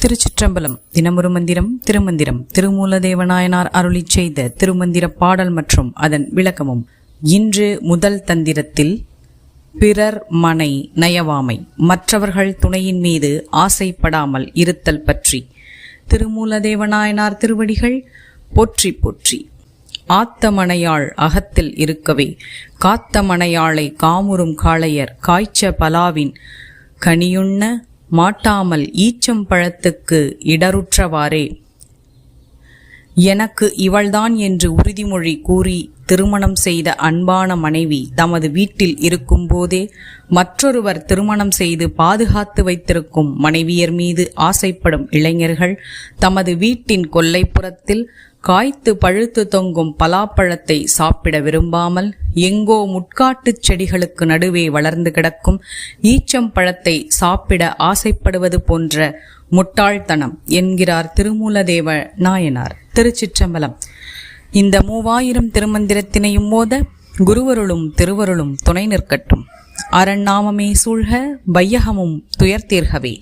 திருச்சிற்றம்பலம். தினமொரு மந்திரம் திருமந்திரம். திருமூலதேவநாயனார் அருளிச் செய்த திருமந்திர பாடல் மற்றும் அதன் விளக்கமும். இன்று முதல் தந்திரத்தில் பிறர் மனை நயவாமை, மற்றவர்கள் துணையின் மீது ஆசைப்படாமல் இருத்தல் பற்றி திருமூலதேவநாயனார் திருவடிகள் போற்றி போற்றி. ஆத்தமனையாள் அகத்தில் இருக்கவே காத்தமனையாளை காமுறும் காளையர் காய்ச்ச பலாவின் கனியுண்ண மாட்டாமல் ஈச்சம் பழத்துக்கு இடருற்றவாறே எனக்கு இவள்தான் என்று உறுதிமொழி கூறி திருமணம் செய்த அன்பான மனைவி தமது வீட்டில் இருக்கும்போதே மற்றொருவர் திருமணம் செய்து பாதுகாத்து வைத்திருக்கும் மனைவியர் மீது ஆசைப்படும் இளைஞர்கள் தமது வீட்டின் கொல்லைப்புறத்தில் காய்த்து பழுத்து தொங்கும் பலாப்பழத்தை சாப்பிட விரும்பாமல் எங்கோ முட்காட்டுச் செடிகளுக்கு நடுவே வளர்ந்து கிடக்கும் ஈச்சம் பழத்தை சாப்பிட ஆசைப்படுவது போன்ற முட்டாள்தனம் என்கிறார் திருமூலதேவ நாயனார். திருச்சிற்றம்பலம். இந்த 3000 திருமந்திரத்தினையும் மோத குருவருளும் திருவருளும் துணை நிற்கட்டும். அரண்நாமமே சூழ்க வையகமும் துயர்த்தீர்கவே.